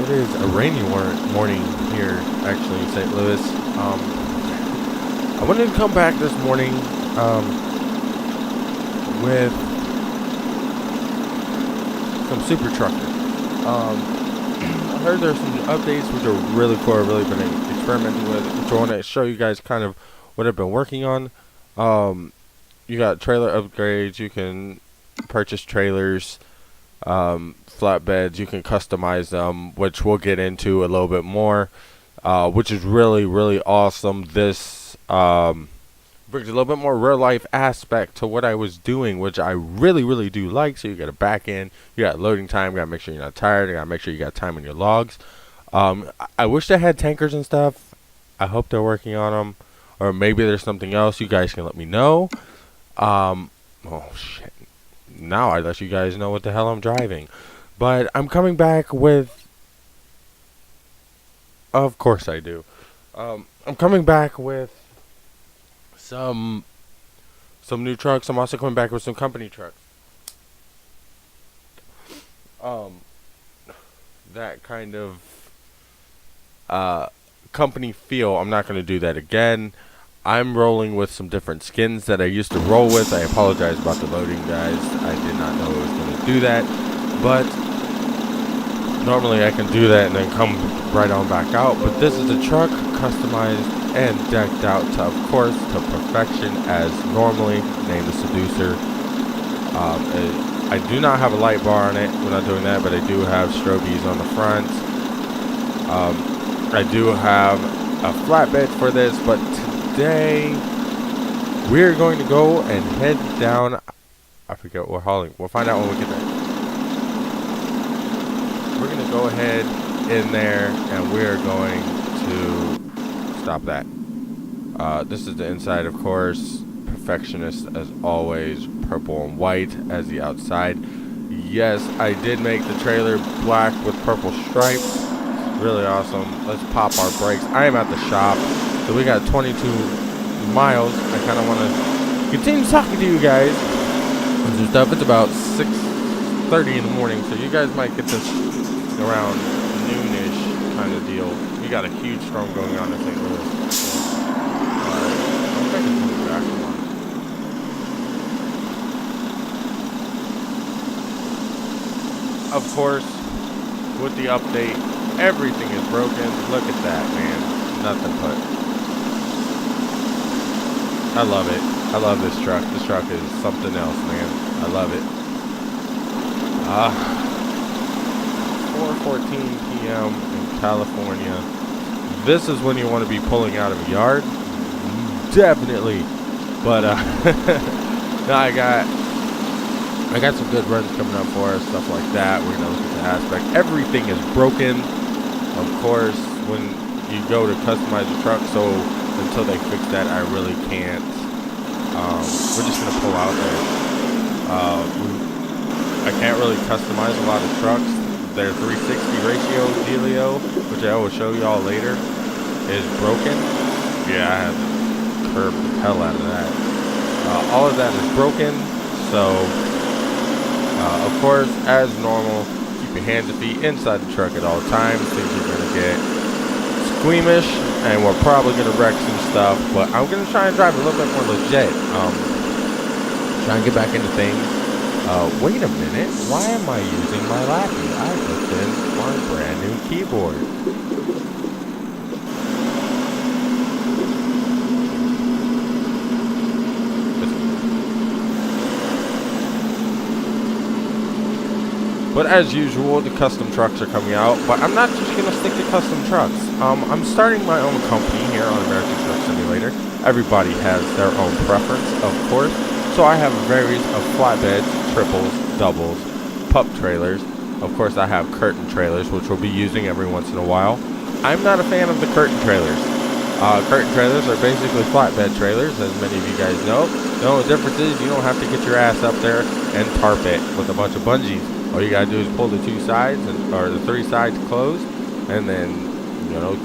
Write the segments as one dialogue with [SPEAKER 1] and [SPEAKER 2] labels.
[SPEAKER 1] It is a rainy morning here, actually, in St. Louis. I wanted to come back this morning with some SuperTrucker. I heard there's some updates which are really cool. I've really been experimenting with, which I want to show you guys kind of what I've been working on. You got trailer upgrades. You can purchase trailers. Flatbeds, you can customize them, which we'll get into a little bit more, which is really awesome. This brings a little bit more real life aspect to what I was doing, which I really do like. So you got a back end, you got loading time, you gotta make sure you're not tired, you gotta make sure you got time on your logs. I wish they had tankers and stuff. I hope they're working on them, or maybe there's something else. You guys can let me know. Oh shit, now I let you guys know what the hell I'm driving. But I'm coming back with, of course I do. I'm coming back with some new trucks. I'm also coming back with some company trucks. That kind of company feel. I'm not going to do that again. I'm rolling with some different skins that I used to roll with. I apologize about the loading, guys. I did not know it was going to do that. But normally I can do that and then come right on back out. But this is a truck customized and decked out to, of course, to perfection as normally, named the Seducer. I do not have a light bar on it. We're not doing that, but I do have strobies on the front. I do have a flatbed for this, but today we're going to go and head down. I forget what we're hauling. We'll find out when we get there. We're going to go ahead in there and we're going to stop that. This is the inside, of course. Perfectionist as always. Purple and white as the outside. Yes, I did make the trailer black with purple stripes. Really awesome. Let's pop our brakes. I am at the shop. So we got 22 miles. I kind of want to continue talking to you guys and some stuff. It's about 6:30 in the morning, so you guys might get this around noonish kind of deal. We got a huge storm going on in St. Louis. I'm trying to move back a lot. Of course, with the update, everything is broken. Look at that, man. Nothing but. I love it. I love this truck. This truck is something else, man. I love it. 4:14 p.m. in California. This is when you want to be pulling out of a yard. Definitely. But no, I got some good runs coming up for us, stuff like that. We're gonna look at the aspect. Everything is broken. Of course, when you go to customize the truck, so until they fix that, I really can't. We're just gonna pull out there. I can't really customize a lot of trucks. Their 360 ratio dealio, which I will show y'all later, is broken. Yeah, I have to curb the hell out of that. All of that is broken, so of course, as normal, keep your hands and feet inside the truck at all times. Things are gonna get squeamish, and we're probably gonna wreck some stuff. But I'm gonna try and drive a little bit more legit. Try and get back into things. Wait a minute, why am I using my Lappy? I hooked in my brand new keyboard. But as usual, the custom trucks are coming out. But I'm not just going to stick to custom trucks. I'm starting my own company here on American Truck Simulator. Everybody has their own preference, of course. So I have a variety of flatbeds, triples, doubles, pup trailers. Of course, I have curtain trailers, which we'll be using every once in a while. I'm not a fan of the curtain trailers. Curtain trailers are basically flatbed trailers, as many of you guys know. The only difference is you don't have to get your ass up there and tarp it with a bunch of bungees. All you gotta do is pull the two sides or the three sides closed, and then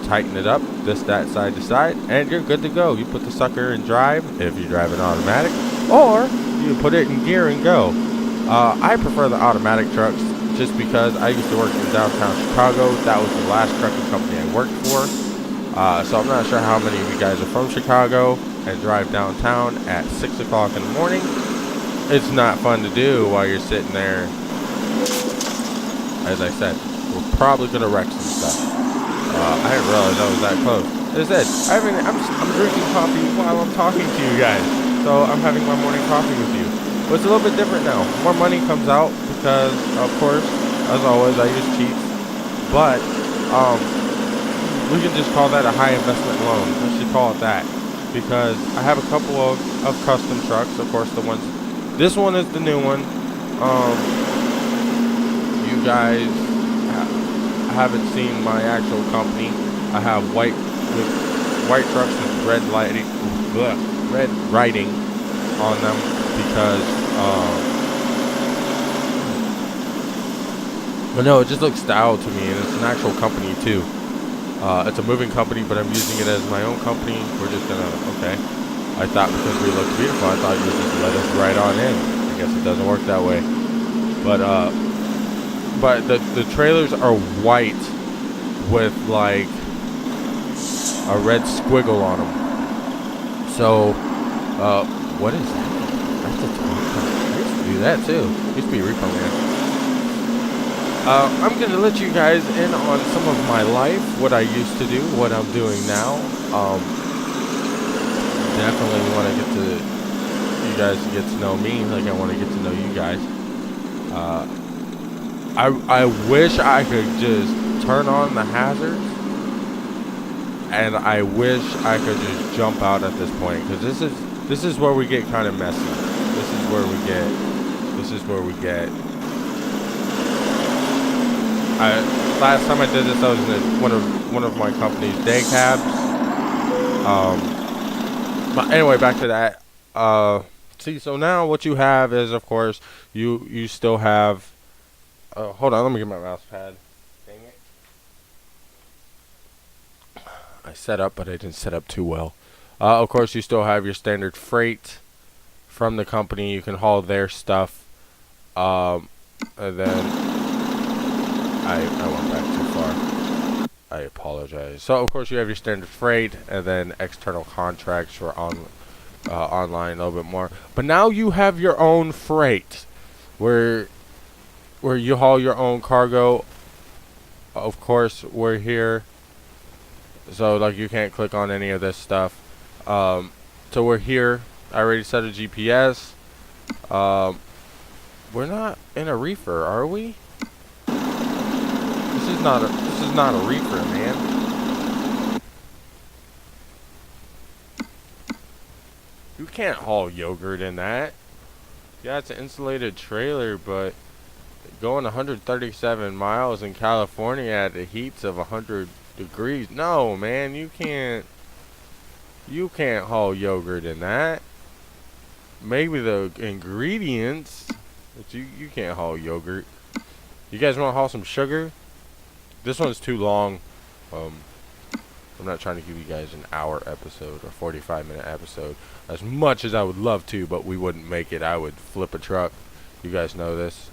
[SPEAKER 1] tighten it up, that side to side, and you're good to go. You put the sucker in drive if you're driving automatic, or you put it in gear and go. I prefer the automatic trucks just because I used to work in downtown Chicago. That was the last trucking company I worked for. So I'm not sure how many of you guys are from Chicago and drive downtown at 6 o'clock in the morning. It's not fun to do while you're sitting there. As I said, we're probably going to wreck some stuff. I didn't realize I was that close. As I said, I'm drinking coffee while I'm talking to you guys. So I'm having my morning coffee with you. But it's a little bit different now. More money comes out because, of course, as always, I use cheats. But we can just call that a high investment loan. Let's just call it that. Because I have a couple of custom trucks. Of course, the ones... This one is the new one. You guys haven't seen my actual company. I have white trucks with red writing on them because but no, it just looks style to me, and it's an actual company too. It's a moving company, but I'm using it as my own company. We're just gonna okay. I thought because we looked beautiful, I thought you would just let us right on in. I guess it doesn't work that way. But the trailers are white with like a red squiggle on them. So, what is that? That's a Toyota. I used to do that too. Used to be a repo man. I'm gonna let you guys in on some of my life, what I used to do, what I'm doing now. Definitely want to get to you guys to get to know me, like I want to get to know you guys. I wish I could just turn on the hazards, and I wish I could just jump out at this point, because this is where we get kind of messy. This is where we get. Last time I did this, I was in one of my company's day cabs. But anyway, back to that. See, so now what you have is, of course, you still have. Hold on, let me get my mouse pad. Dang it. I set up, but I didn't set up too well. Of course, you still have your standard freight from the company. You can haul their stuff. And then I went back too far. I apologize. So, of course, you have your standard freight, and then external contracts for online a little bit more. But now you have your own freight, where you haul your own cargo. Of course, we're here, so like you can't click on any of this stuff. So we're here. I already set a GPS. We're not in a reefer, are we? This is not a reefer, man. You can't haul yogurt in that. Yeah, it's an insulated trailer, but going 137 miles in California at the heats of 100 degrees. No, man, you can't haul yogurt in that. Maybe the ingredients, but you can't haul yogurt. You guys want to haul some sugar? This one's too long. I'm not trying to give you guys an hour episode or 45-minute episode, as much as I would love to, but we wouldn't make it. I would flip a truck. You guys know this.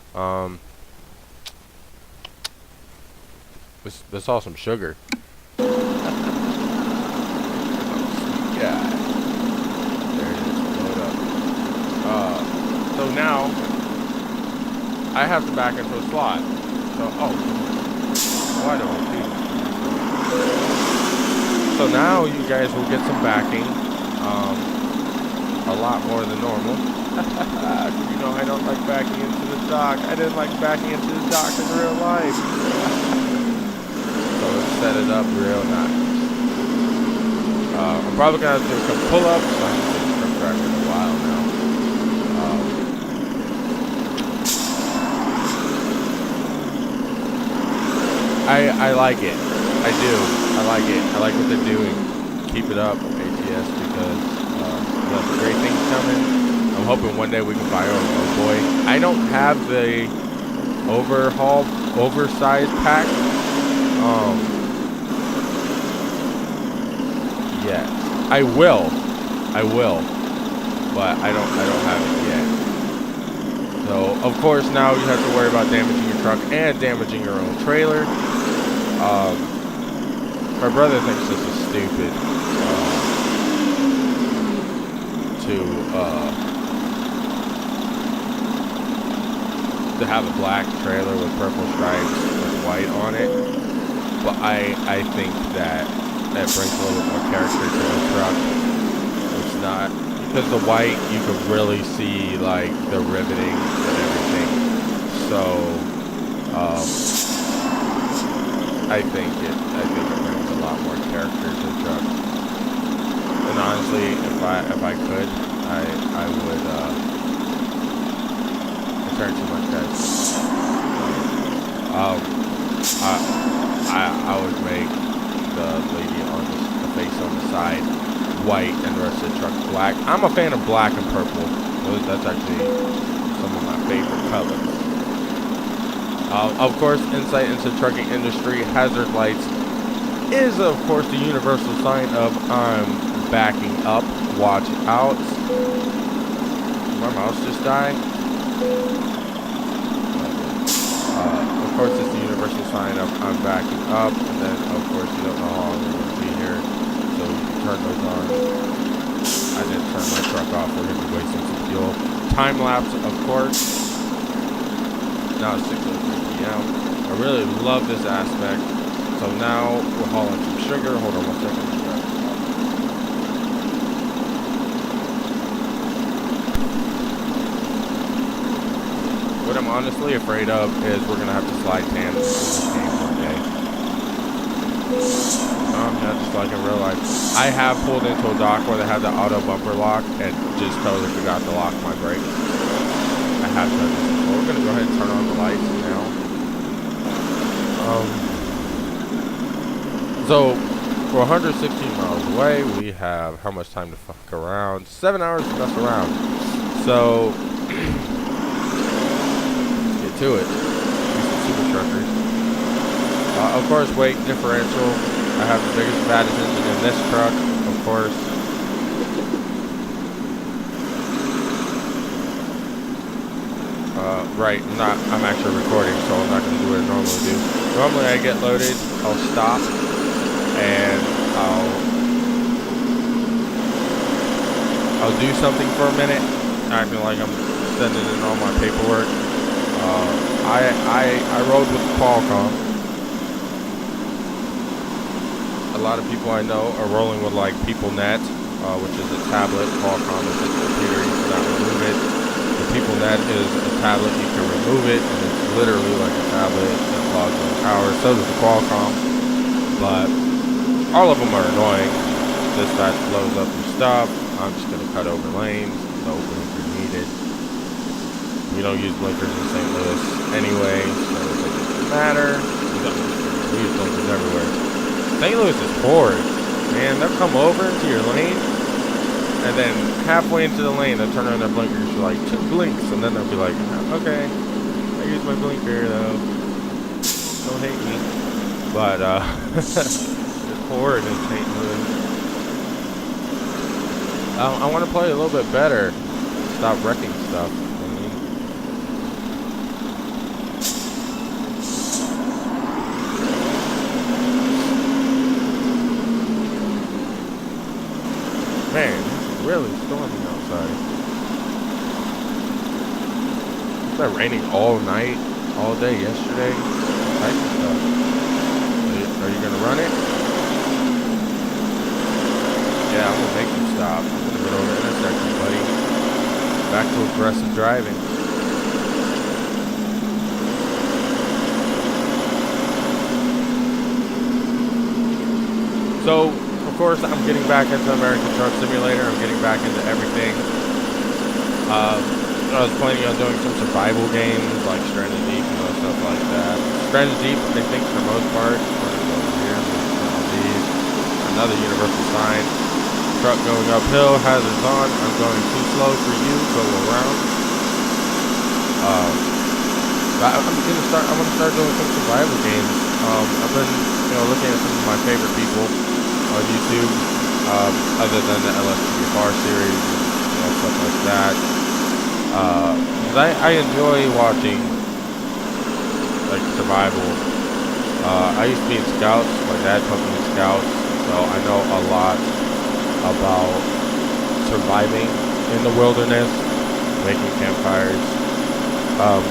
[SPEAKER 1] Let's haul some sugar. Yeah. There it is. Load up. So now I have to back into a slot. So why do I do that? So now you guys will get some backing. A lot more than normal. You know I don't like backing into the dock. I didn't like backing into the dock in real life. So let's set it up real nice. I'm probably going to have to do some pull-ups. I haven't been SuperTrucker in a while now. I like it. I do. I like it. I like what they're doing. Keep it up, ATS, because we have great things coming. I'm hoping one day we can buy our own boy. I don't have the oversized pack. Yet. I will, but I don't have it yet. So, of course, now you have to worry about damaging your truck and damaging your own trailer. My brother thinks this is stupid to have a black trailer with purple stripes with white on it. But I think that brings a little bit more character to the truck. It's not, because the white, you could really see like the riveting and everything. So I think it brings a lot more character to the truck. And honestly, if I could, I would I turn too much, guys. I would make the lady on the face on the side white and the rest of the truck black. I'm a fan of black and purple. That's actually some of my favorite colors. Of course, insight into the trucking industry, hazard lights is, of course, the universal sign of I'm backing up, watch out. My mouse just died. Of course, it's the universal sign of I'm backing up, and then, of course, you don't know how long we're going to be here, so you turn those on. I didn't turn my truck off, we're going to be wasting some fuel. Time lapse, of course. Now it's 6:03 p.m. I really love this aspect. So now we're hauling some sugar. Hold on 1 second. What I'm honestly afraid of is we're gonna have to slide tandems in this game one day. Yeah, just like in real life. I have pulled into a dock where they had the auto bumper lock and just totally forgot to lock my brakes. I have done this before. We're gonna go ahead and turn on the lights now. So we're 116 miles away. We have how much time to fuck around? 7 hours to mess around. So let's get to it. Use some SuperTruckers. Of course, weight differential. I have the biggest, fattest engine in this truck, of course. Right, I'm actually recording, so I'm not going to do what I normally do. Normally I get loaded, I'll stop, and I'll do something for a minute, acting like I'm sending in all my paperwork. I rode with Qualcomm. A lot of people I know are rolling with like PeopleNet, which is a tablet. Qualcomm is a computer, you cannot remove it. PeopleNet is a tablet, you can remove it, and it's literally like a tablet that logs on power. So does the Qualcomm, but all of them are annoying. Dispatch blows up your stuff. I'm just going to cut over lanes, no blinker needed. We don't use blinkers in St. Louis anyway, so it doesn't matter. We use blinkers everywhere. St. Louis is bored, man. They'll come over into your lane, and then halfway into the lane, they'll turn on their blinkers for like 2 blinks, and then they'll be like, okay, I use my blinker though. Don't hate me. But, it's horrid in St. Louis. I want to play a little bit better. Stop wrecking stuff. Man, it's really stormy outside. It's been raining all night, all day yesterday. Type of stuff. Are you gonna run it? Yeah, I'm gonna make you stop. I'm gonna get over the intersection, buddy. Back to aggressive driving. So, of course, I'm getting back into American Truck Simulator. I'm getting back into everything. I was planning on doing some survival games like Stranded Deep and stuff like that. Stranded Deep, I think, for the most part. Here, another universal sign. Truck going uphill, hazards on. I'm going too slow for you. Go around. I want to start doing some survival games. I've been, looking at some of my favorite people on YouTube, other than the LSPFR series, stuff like that. 'Cause I enjoy watching like survival. I used to be in scouts. My dad took me in scouts, so I know a lot about surviving in the wilderness, making campfires,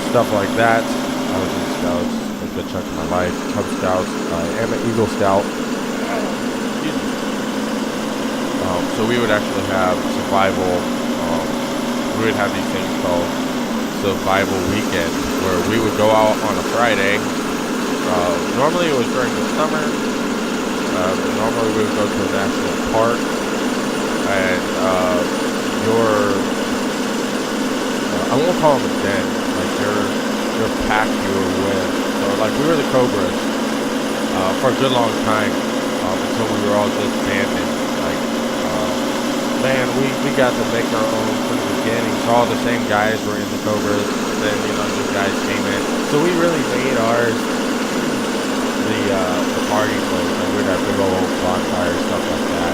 [SPEAKER 1] stuff like that. I was in scouts a good chunk of my life. Cub Scouts. I am an Eagle Scout. Excuse me. So we would actually have survival. We would have these things called survival weekend, where we would go out on a Friday. Normally it was during the summer. Normally we would go to a national park, and I won't call them a den, like your pack you were with. So like we were the Cobras for a good long time, until we were all disbanded. Like man, we got to make our own from the beginning. So all the same guys were in the Cobras. Then new guys came in. So we really made ours the party place. Like we'd have big old bonfires, stuff like that.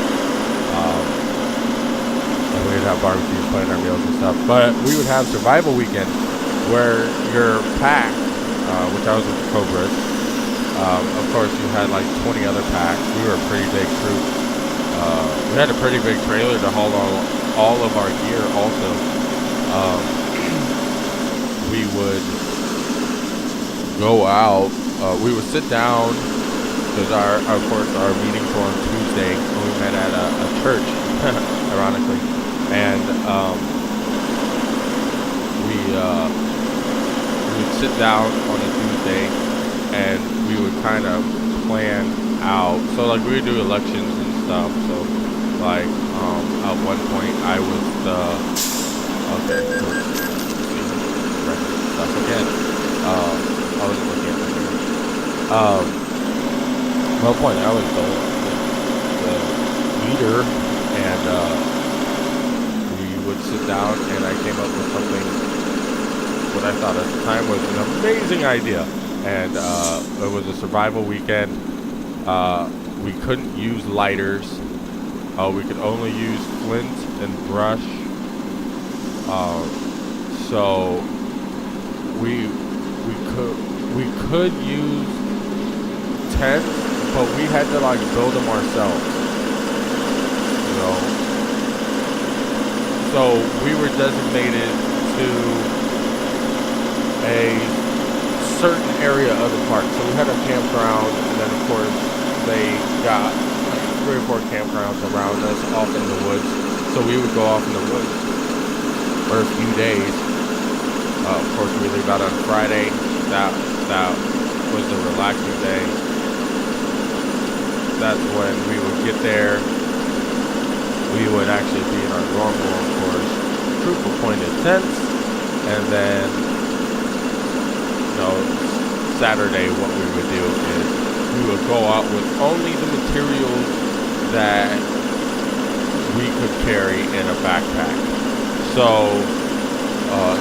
[SPEAKER 1] And we'd have barbecues, playing our meals and stuff. But we would have survival weekend where your pack, which I was with the Cobras, of course you had like 20 other packs. We were a pretty big troop. We had a pretty big trailer to haul all of our gear also. We would go out. We would sit down because of course our meetings were on Tuesday, and we met at a church, ironically, and we would sit down on a Tuesday, and we would kind of plan out. So like we would do elections and stuff. So like at one point I was the stuff again. I was looking at this. At one point I was the leader, and we would sit down, and I came up with something what I thought at the time was an amazing idea, and it was a survival weekend. We couldn't use lighters. We could only use flint and brush. So we could use tents, but we had to like build them ourselves. So we were designated to a certain area of the park. So we had a campground, and then of course they got like 3 or 4 campgrounds around us off in the woods. So we would go off in the woods for a few days. Of course we leave out on Friday. That was the relaxing day. That's when we would get there. We would actually be in our normal, of course, troop appointed tents, and then Saturday what we would do is we would go out with only the materials that we could carry in a backpack. So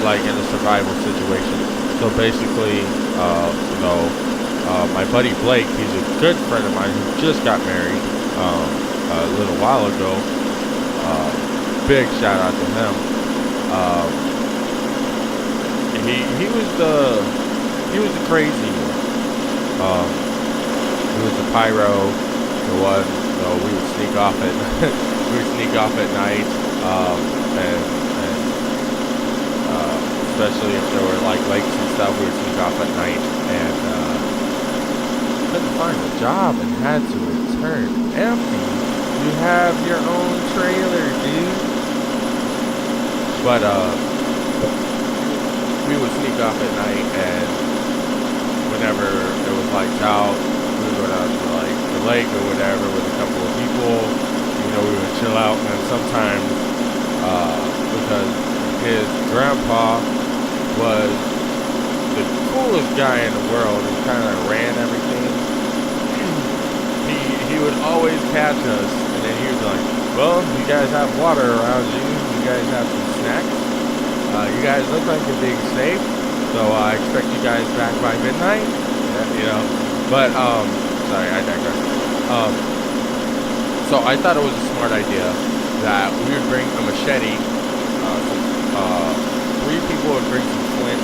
[SPEAKER 1] like in a survival situation. So basically, my buddy Blake, he's a good friend of mine who just got married a little while ago. Big shout out to him. He was the crazy one. He was the pyro, the one. We would sneak off at night, and especially if there were like lakes and stuff, we would sneak off at night, and couldn't find a job and had to return empty. You have your own trailer, dude. But we would sneak off at night, and whenever it was lights out, we would go down to like the lake or whatever with a couple of people. We would chill out, and then sometimes because his grandpa was the coolest guy in the world and kind of ran everything, he would always catch us, and then he was like, well, you guys have water around you, you guys have some snacks, you guys look like you're being safe, so I expect you guys back by midnight. But sorry, I digress. So I thought it was a smart idea that we would bring a machete, 3 people would bring some flint.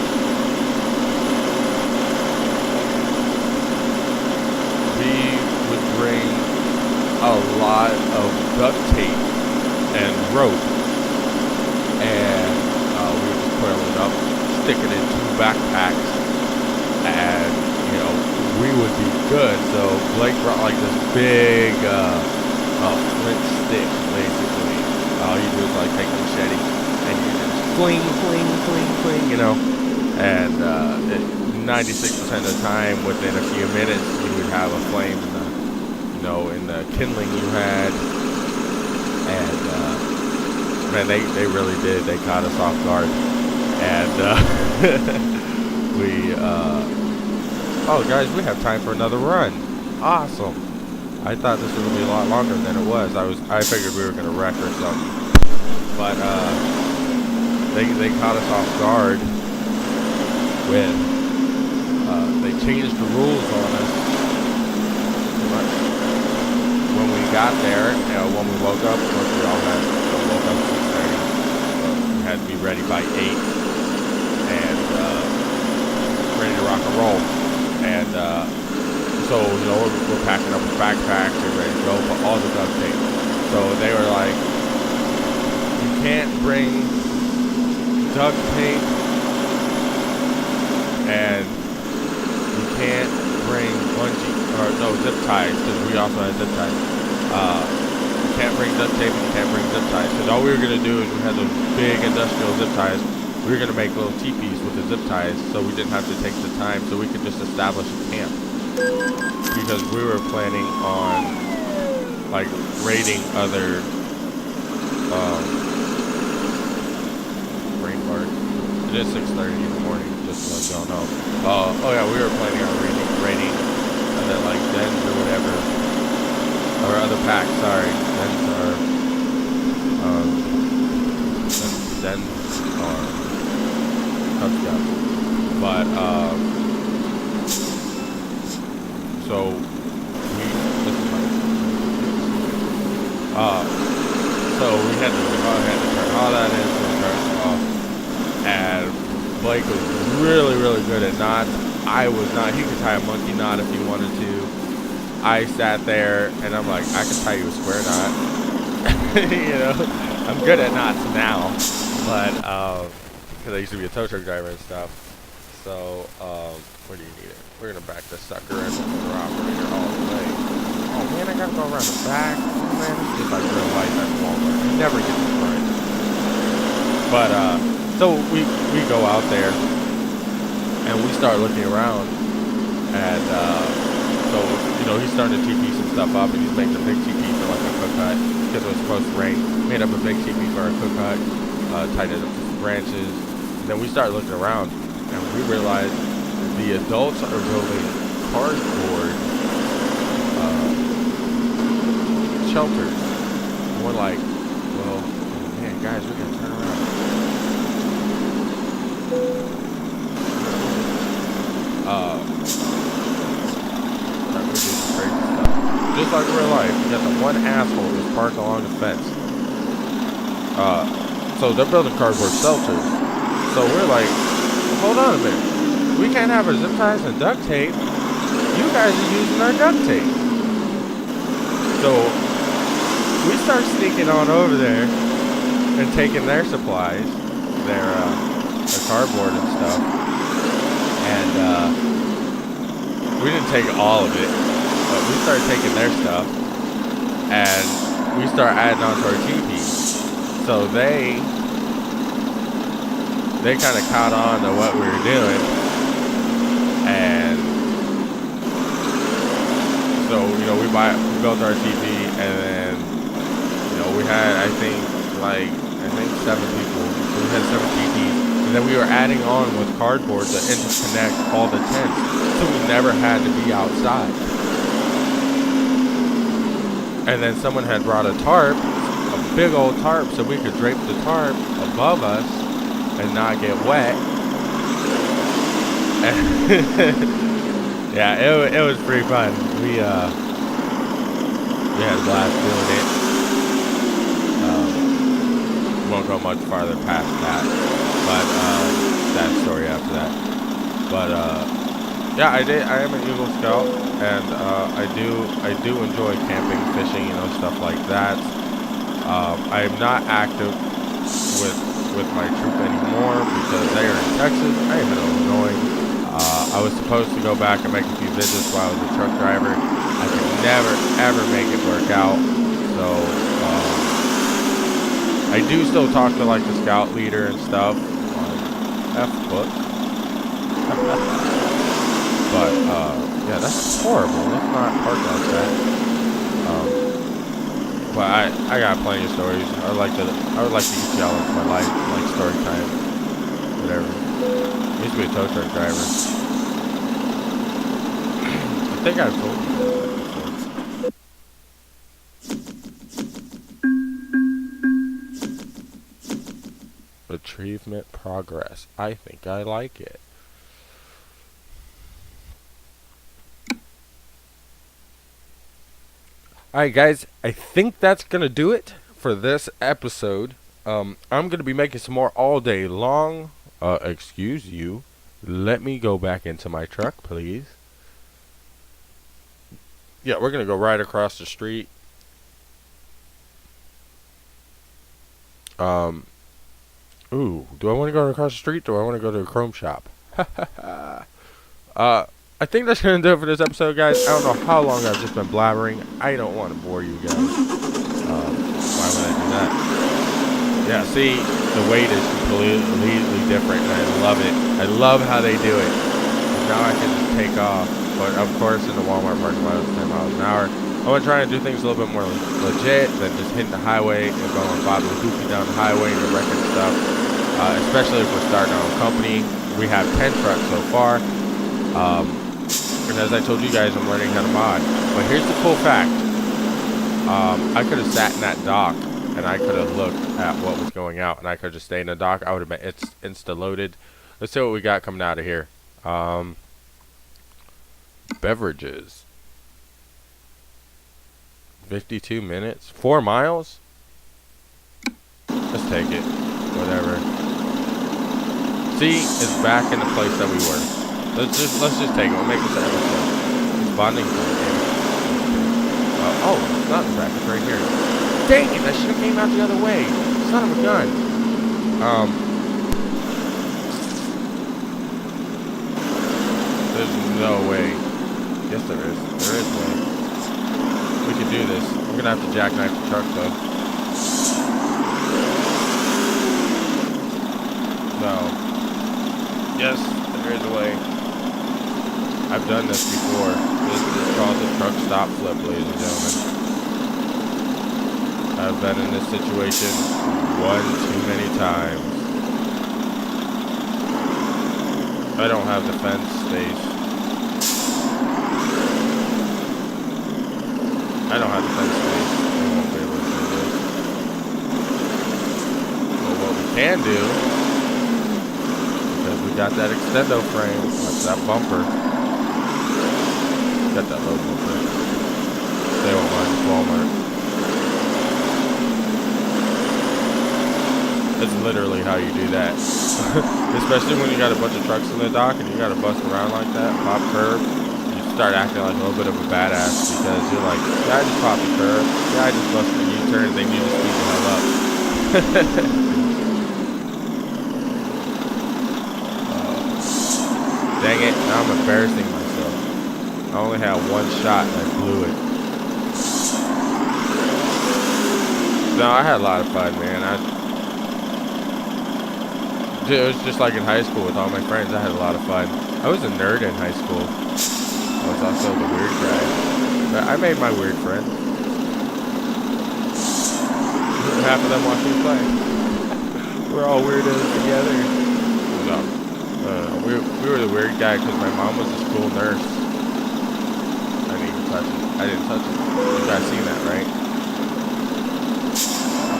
[SPEAKER 1] We would bring a lot of duct tape and rope, and we would just coil it up, stick it in 2 backpacks, and we would be good. So Blake brought like this big flint stick, basically. All you do is like take a machete and you just fling, and 96% of the time, within a few minutes, you would have a flame in the kindling you had. And man, they really did. They caught us off guard, and we. Oh, guys, we have time for another run. Awesome. I thought this was gonna be a lot longer than it was. I figured we were gonna wreck or something, but they caught us off guard when they changed the rules on us. When we got there, when we woke up, of course we all had woke up at 6:30. We had to be ready by 8 and ready to rock and roll. And so we're packing up our backpacks and ready to go for all the duct tape. So they were like, you can't bring duct tape and you can't bring zip ties, because we also had zip ties. You can't bring duct tape and you can't bring zip ties, because all we were going to do is we had those big industrial zip ties. We were going to make little teepees with the zip ties, so we didn't have to take the time, so we could just establish a camp. Because we were planning on, like, raiding other, rain park. It is 6:30 in the morning, just to let y'all know. Oh yeah, we were planning on raiding other, like, dens or whatever. Or other packs, sorry. Dens are, Cub Scouts. But, so we had to turn all that in, so we turned it off. And Blake was really, really good at knots. I was not. He could tie a monkey knot if he wanted to. I sat there and I'm like, I can tie you a square knot. I'm good at knots now, but because I used to be a tow truck driver and stuff. So, where do you need it? We're gonna back this sucker in with the operator all the way. Oh man, I gotta go around the back. Oh man, this is like real life at Walmart. You never get this right. But so we go out there and we start looking around, and so he's starting to TP some stuff up, and he's making a big TP for like a cook hut because it was supposed to rain. Made up a big TP for our cook hut, tied it up to some branches. And then we start looking around, and we realized the adults are building cardboard shelters. And we're like, well, man, guys, we gotta turn around. We do some crazy stuff. Just like real life, you got the one asshole that's parked along the fence. So they're building cardboard shelters. So we're like, hold on a minute. We can't have our zip ties and duct tape. You guys are using our duct tape. So we start sneaking on over there and taking their supplies, their cardboard and stuff. And we didn't take all of it, but we started taking their stuff, and we start adding on to our teepees. So they kind of caught on to what we were doing, and so we built our teepee, and then we had I think 7 people. So we had 7 teepees, and then we were adding on with cardboard to interconnect all the tents, so we never had to be outside. And then someone had brought a tarp, a big old tarp, so we could drape the tarp above us and not get wet. Yeah, it was pretty fun. We had a blast doing it. Won't go much farther past that. but sad story after that. But yeah, I am an Eagle Scout, and I do enjoy camping, fishing, stuff like that. I am not active with my troop anymore because they are in Texas. I am in Illinois. I was supposed to go back and make a few visits while I was a truck driver. I could never ever make it work out. So I do still talk to like the scout leader and stuff on F-Book. But yeah, that's horrible. Let's not park like that. But I got plenty of stories. I would like to get y'all into my life, like story time, whatever. I used to be a tow truck driver. I think I've told you that before. Achievement progress. I think I like it. Alright guys, I think that's going to do it for this episode. I'm going to be making some more all day long. Excuse you. Let me go back into my truck, please. Yeah, we're going to go right across the street. Ooh, do I want to go across the street or do I want to go to a chrome shop? I think that's going to do it for this episode, guys. I don't know how long I've just been blabbering. I don't want to bore you guys. Why would I do that? Yeah, see, the weight is completely different, and I love it. I love how they do it. Now I can just take off. But, of course, in the Walmart parking lot, it's 10 miles an hour. I want to try and do things a little bit more legit than just hitting the highway and going bobbing goofy down the highway and wrecking stuff. Especially if we're starting our own company. We have 10 trucks so far. And as I told you guys, I'm learning how to mod. But here's the cool fact. I could have sat in that dock and I could have looked at what was going out, and I could have just stayed in the dock. I would have been insta-loaded. Let's see what we got coming out of here. Beverages. 52 minutes. 4 miles? Let's take it. Whatever. See, it's back in the place that we were. Let's just take it. We'll make this an episode. It's bonding time, game. Oh, it's not in the back. It's right here. Dang it! That should have came out the other way. Son of a gun. There's no way. Yes, there is. There is way. We can do this. I'm gonna have to jackknife the truck, though. No. Yes, there is a way. I've done this before. This is called the truck stop flip, ladies and gentlemen. I've been in this situation one too many times. I don't have the fence space. I don't have the fence space. I won't be able to do this. But what we can do, because we got that extendo frame, that's that bumper. Got that low bumper. They won't mind Walmart. That's literally how you do that. Especially when you got a bunch of trucks in the dock and you got to bust around like that, pop curb. You start acting like a little bit of a badass because you're like, yeah, I just popped a curb. Yeah, I just busted a U-turn. They need to speed the hell up. Dang it. Now I'm embarrassing myself. I only had one shot and I blew it. No, I had a lot of fun, man. It was just like in high school with all my friends. I had a lot of fun. I was a nerd in high school. I was also the weird guy. But I made my weird friends. Half of them watch me play. We're all weirdos together. No. We were the weird guy because my mom was a school nurse. I didn't even touch it. I didn't touch it. You guys seen that, right?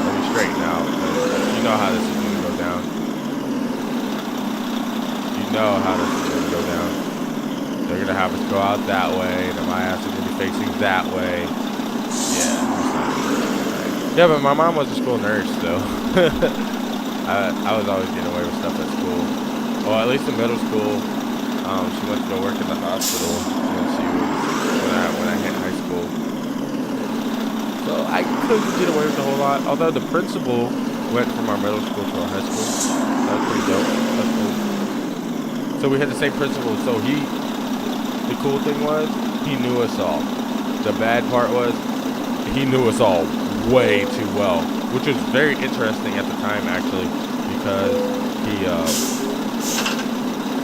[SPEAKER 1] Let me straighten out. You know how this is going to go down. You know how this is going to go down. They're going to have us go out that way, and then my ass is going to be facing that way. Yeah, that's not right. Yeah, but my mom was a school nurse, though. I was always getting away with stuff at school. Well, at least in middle school, she went to go work in the hospital when she was when I hit high school. So I couldn't get away with a whole lot. Although the principal went from our middle school to our high school. That was pretty dope. That's cool. So we had the same principal. So the cool thing was, he knew us all. The bad part was, he knew us all way too well, which was very interesting at the time, actually, because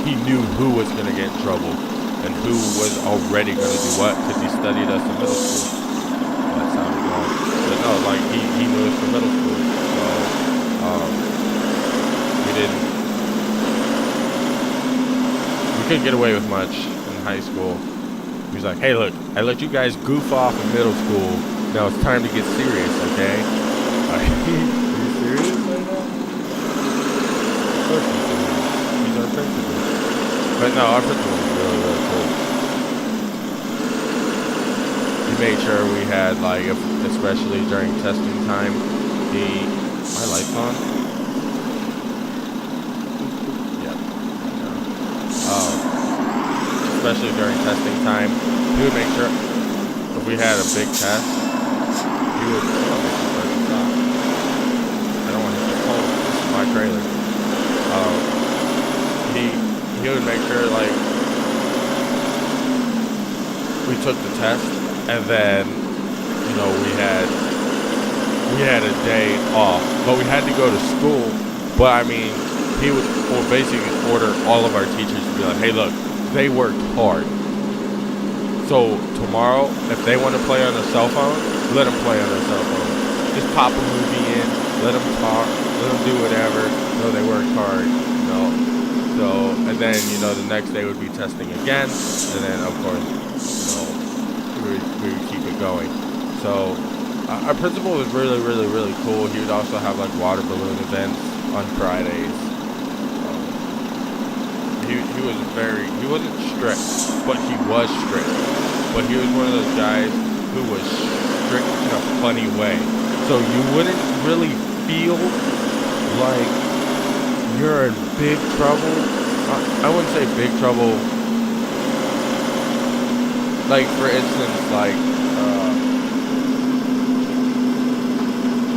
[SPEAKER 1] he knew who was going to get in trouble and who was already going to do what, because he studied us in middle school. Well, that sounded wrong. But no, like, he knew us from middle school. So, we couldn't get away with much in high school. He was like, hey, look, I let you guys goof off in middle school. Now it's time to get serious, okay? Are you serious right now? Of course he's serious. He's our principal. But no, our principal was really, really cool. He made sure we had, like, especially during testing time, my light's on? Yeah. Especially during testing time, he would make sure if we had a big test, he would, I don't want to hit the pole. This is my trailer. He would make sure, like, we took the test, and then, you know, we had a day off, but we had to go to school. But I mean, he would basically order all of our teachers to be like, hey, look, they worked hard. So tomorrow, if they want to play on their cell phone, let them play on their cell phone. Just pop a movie in, let them talk, let them do whatever. No, they worked hard, you know. So, and then, you know, the next day would be testing again, and then, of course, you know, we would keep it going. So, our principal was really, really, really cool. He would also have, like, water balloon events on Fridays. He wasn't strict, but he was strict. But he was one of those guys who was strict in a funny way. So you wouldn't really feel like you're in big trouble. I wouldn't say big trouble. Like, for instance, like,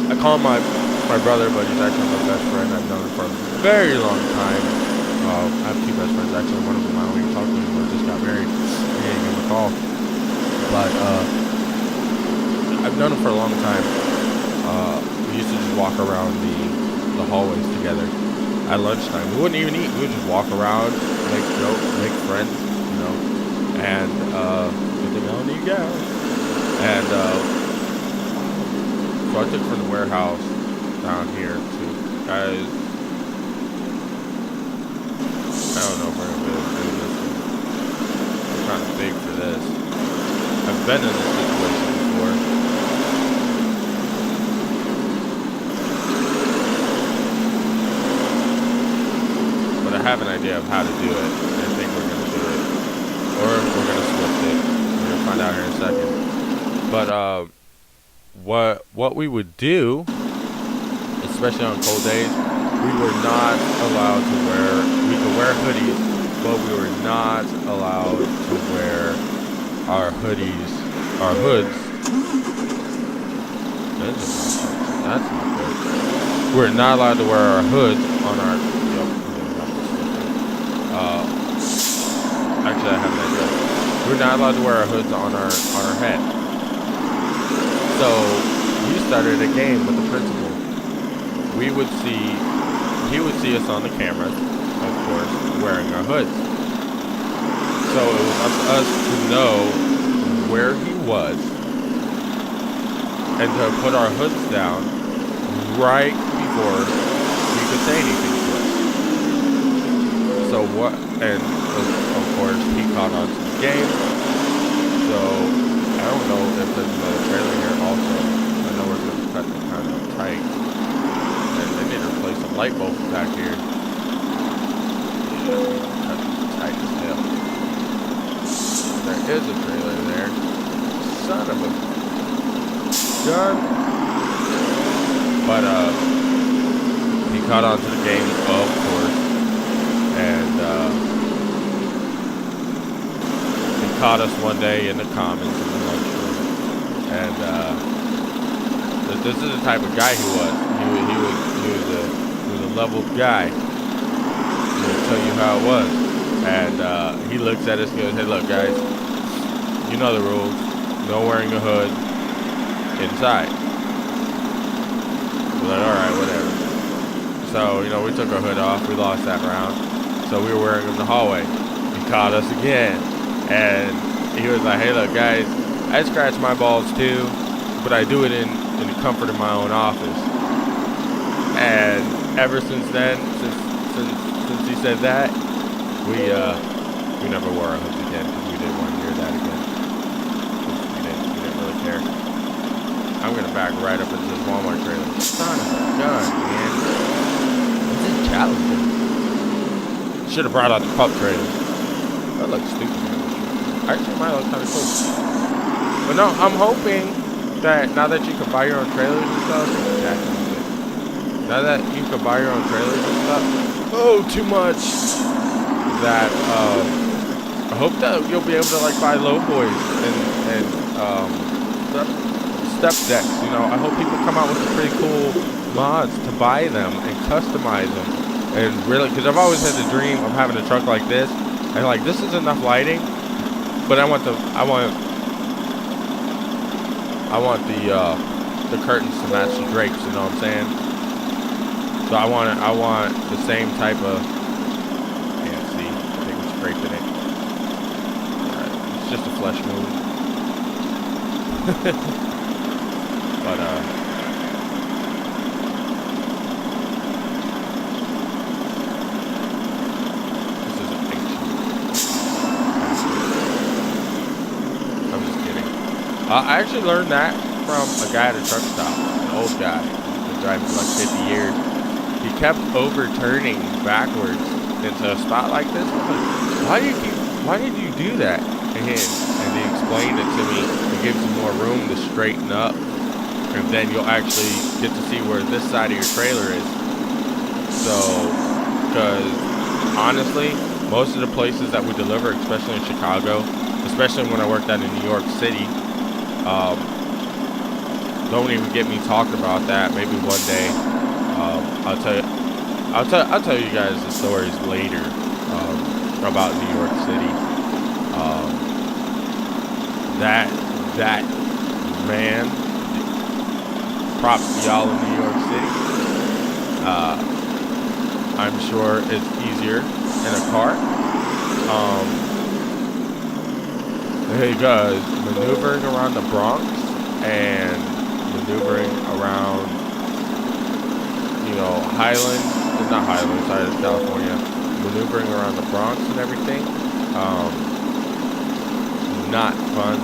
[SPEAKER 1] I call him my brother, but he's actually my best friend. I've known him for a very long time. I have two best friends, actually. One of them I don't even talk to anymore. Just got married. I didn't give him a call. But I've known him for a long time. We used to just walk around the hallways together at lunchtime. We wouldn't even eat. We would just walk around, make jokes, make friends, you know. And good thing I don't need gas. And so I took from the warehouse down here to guys. I don't know if we're going to be able to do this. I'm kind of big for this. I've been in this situation before. But I have an idea of how to do it. I think we're going to do it. Or we're going to swift it. We're going to find out here in a second. But what we would do, especially on cold days, we were not allowed to we could wear hoodies, but we were not allowed to wear our hoods. That's not good. We're not allowed to wear our hoods on our, actually I have an idea. We're not allowed to wear our hoods on our head. So, we started a game with the principal. He would see us on the cameras, of course, wearing our hoods. So it was up to us to know where he was and to put our hoods down right before he could say anything to us. So and of course he caught on to the game. So I don't know if there's another trailer here also. I know we're going to cut it kind of tight. They need to replace some light bulbs back here. Yeah, tight as hell. There is a trailer there. Son of a gun. But he caught on to the game, of course, and he caught us one day in the commons in the lunchroom, and this is the type of guy he was. He was a leveled guy. He'll tell you how it was, and he looks at us and goes, "Hey, look, guys, you know the rules. No wearing a hood inside." We're like, all right, whatever. So, you know, we took our hood off. We lost that round. So we were wearing them in the hallway. He caught us again. And he was like, "Hey, look, guys, I scratch my balls too, but I do it in the comfort of my own office." And ever since then, since he said that, we never wore our hoods again because we didn't want to hear that again. We didn't really care. I'm gonna back right up into this Walmart trailer. Son of a gun, man. What's this challenge? Should have brought out the pup trailer. That looks stupid. Actually, it might look kind of cool. But no, I'm hoping that now that you can buy your own trailers and stuff, now that you can buy your own trailers and stuff, too much. That I hope that you'll be able to like buy low boys and step decks. You know, I hope people come out with some pretty cool mods to buy them and customize them. And really, because I've always had the dream of having a truck like this, and like this is enough lighting, but I want the curtains to match the drapes. You know what I'm saying? So I want the same type of. Can't see. I think we're scraping it. Alright, it's just a flesh wound. But this is a picture. I'm just kidding. I actually learned that from a guy at a truck stop, an old guy. He's been driving for like 50 years. He kept overturning backwards into a spot like this. I'm like, why did you do that? And he explained it to me. It gives you more room to straighten up, and then you'll actually get to see where this side of your trailer is. So, because honestly, most of the places that we deliver, especially in Chicago, especially when I worked out in New York City, don't even get me talking about that. Maybe one day. I'll tell you guys the stories later about New York City. That man, props to y'all in New York City. I'm sure it's easier in a car. Hey guys, maneuvering around the Bronx and maneuvering around, you know, not Highland, sorry, it's California, maneuvering around the Bronx and everything, not fun,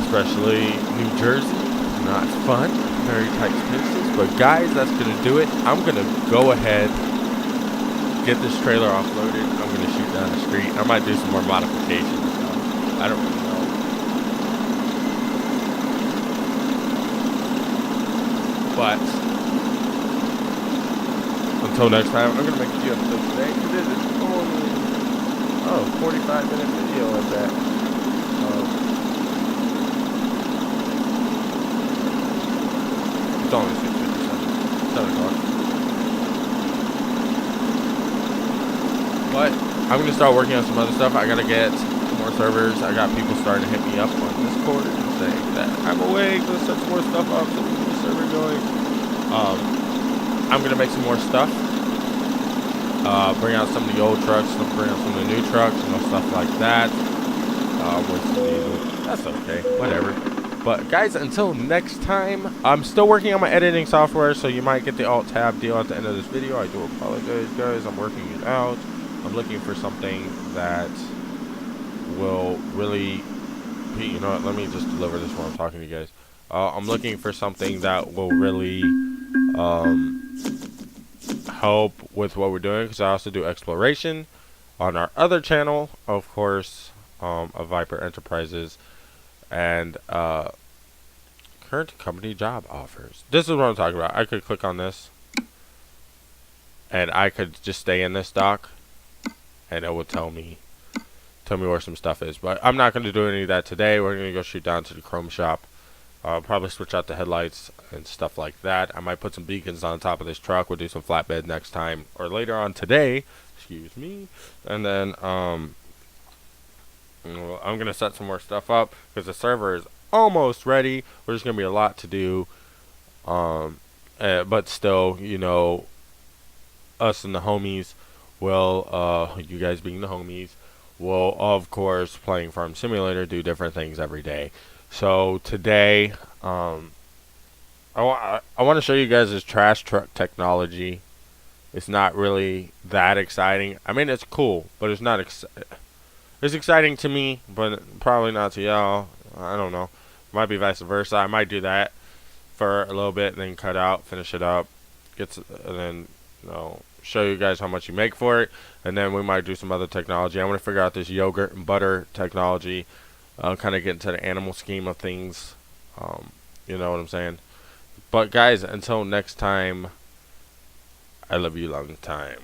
[SPEAKER 1] especially New Jersey, not fun, very tight spaces, but guys, that's going to do it. I'm going to go ahead, get this trailer offloaded, I'm going to shoot down the street. I might do some more modifications, I don't really know. But until next time, I'm going to make a few episodes today. This is only 45-minute video like that. It's only 6:57. 7 o'clock. But I'm going to start working on some other stuff. I got to get more servers. I got people starting to hit me up on Discord and saying that I'm awake. Let's set some more stuff up so we can get the server going. I'm going to make some more stuff. Bring out some of the old trucks, bring out some of the new trucks, you know, stuff like that. That's okay, whatever. But guys, until next time, I'm still working on my editing software, so you might get the Alt-Tab deal at the end of this video. I do apologize, guys. I'm working it out. I'm looking for something that will really be, you know what, let me just deliver this while I'm talking to you guys. I'm looking for something that will really help with what we're doing, because I also do exploration on our other channel, of course, of Viper Enterprises, and current company job offers. This is what I'm talking about. I could click on this, and I could just stay in this dock, and it will tell me where some stuff is. But I'm not going to do any of that today. We're going to go shoot down to the chrome shop. Probably switch out the headlights and stuff like that. I might put some beacons on top of this truck. We'll do some flatbed next time or later on today. Excuse me. And then I'm going to set some more stuff up because the server is almost ready. There's going to be a lot to do. But still, you know, us and the homies will, you guys being the homies, will, of course, playing Farm Simulator, do different things every day. So today, I want to show you guys this trash truck technology. It's not really that exciting. I mean, it's cool, but it's not it's exciting to me, but probably not to y'all. I don't know. Might be vice versa. I might do that for a little bit and then cut out, finish it up, and then, you know, show you guys how much you make for it, and then we might do some other technology. I want to figure out this yogurt and butter technology. Kind of get into the animal scheme of things. You know what I'm saying? But guys, until next time, I love you long time.